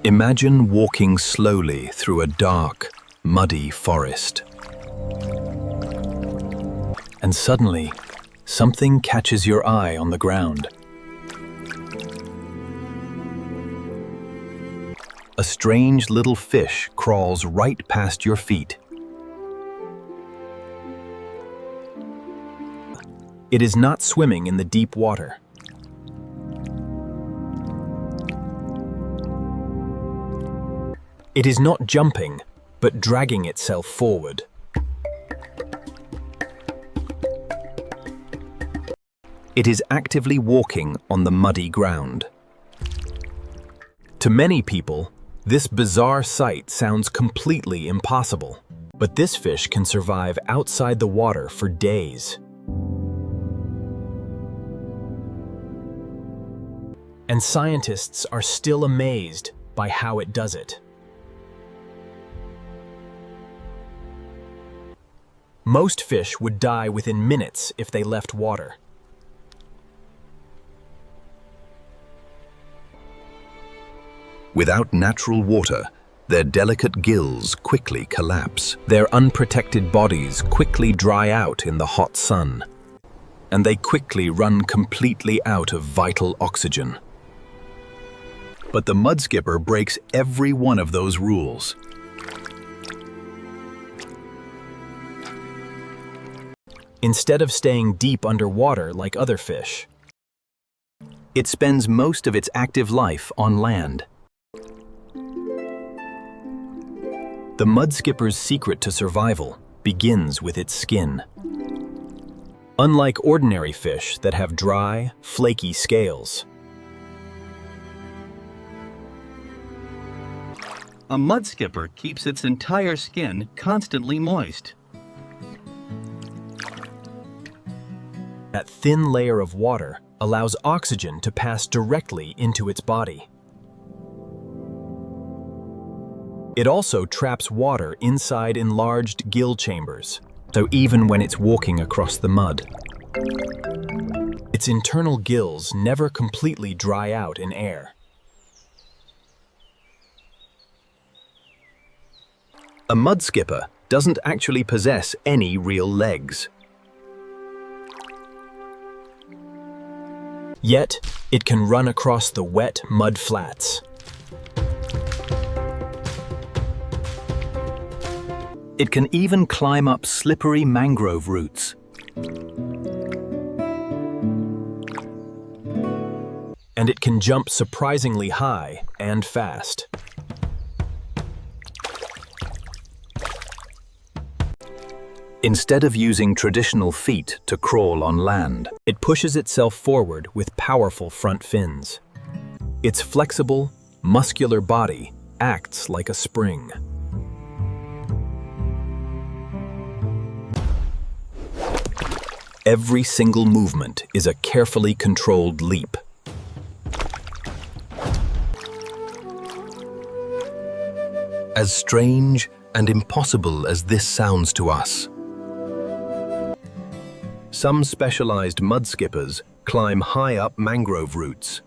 Imagine walking slowly through a dark, muddy forest. And suddenly, something catches your eye on the ground. A strange little fish crawls right past your feet. It is not swimming in the deep water. It is not jumping, but dragging itself forward. It is actively walking on the muddy ground. To many people, this bizarre sight sounds completely impossible, but this fish can survive outside the water for days. And scientists are still amazed by how it does it. Most fish would die within minutes if they left water. Without natural water, their delicate gills quickly collapse. Their unprotected bodies quickly dry out in the hot sun, and they quickly run completely out of vital oxygen. But the mudskipper breaks every one of those rules. Instead of staying deep underwater like other fish, it spends most of its active life on land. The mudskipper's secret to survival begins with its skin. Unlike ordinary fish that have dry, flaky scales, a mudskipper keeps its entire skin constantly moist. That thin layer of water allows oxygen to pass directly into its body. It also traps water inside enlarged gill chambers, so even when it's walking across the mud, its internal gills never completely dry out in air. A mudskipper doesn't actually possess any real legs. Yet, it can run across the wet mud flats. It can even climb up slippery mangrove roots. And it can jump surprisingly high and fast. Instead of using traditional feet to crawl on land, it pushes itself forward with powerful front fins. Its flexible, muscular body acts like a spring. Every single movement is a carefully controlled leap. as strange and impossible as this sounds to us. Some specialized mudskippers climb high up mangrove roots.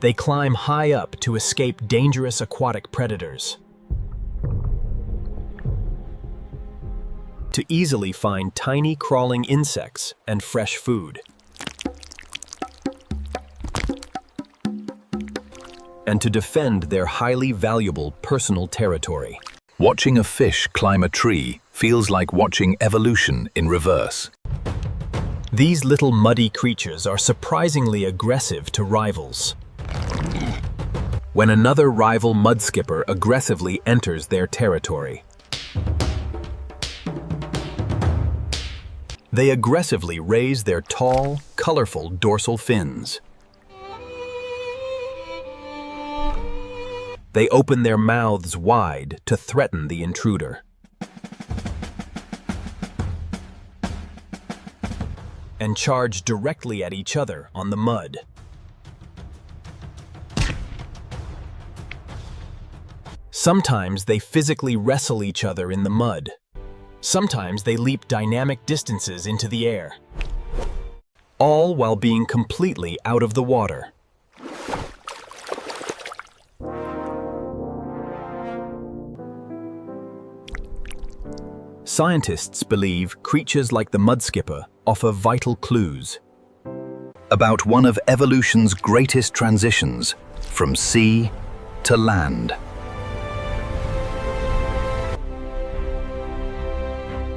They climb high up to escape dangerous aquatic predators, to easily find tiny crawling insects and fresh food, and to defend their highly valuable personal territory. Watching a fish climb a tree feels like watching evolution in reverse. These little muddy creatures are surprisingly aggressive to rivals. When another rival mudskipper aggressively enters their territory, they aggressively raise their tall, colorful dorsal fins. They open their mouths wide to threaten the intruder. And charge directly at each other on the mud. Sometimes they physically wrestle each other in the mud. Sometimes they leap dynamic distances into the air, all while being completely out of the water. Scientists believe creatures like the mudskipper offer vital clues About one of evolution's greatest transitions, from sea to land.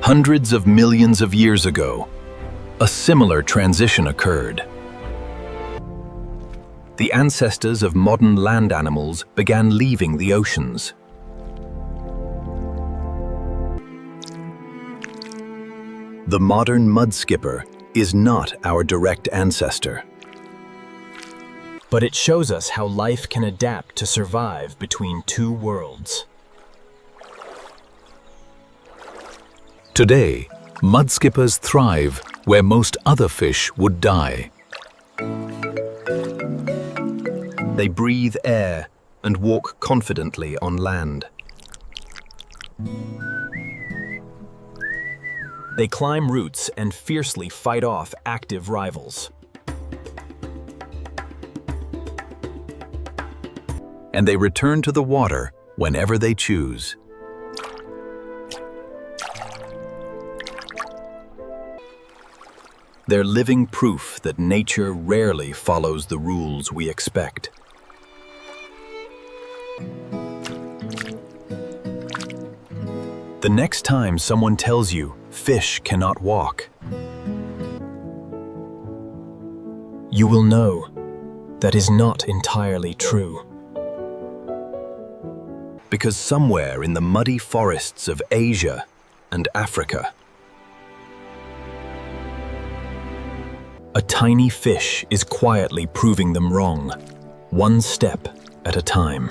Hundreds of millions of years ago, a similar transition occurred. The ancestors of modern land animals began leaving the oceans. The modern mudskipper is not our direct ancestor. but it shows us how life can adapt to survive between two worlds. Today, mudskippers thrive where most other fish would die. They breathe air and walk confidently on land. They climb roots and fiercely fight off active rivals. And they return to the water whenever they choose. They're living proof that nature rarely follows the rules we expect. The next time someone tells you fish cannot walk, you will know that is not entirely true. Because somewhere in the muddy forests of Asia and Africa, a tiny fish is quietly proving them wrong, one step at a time.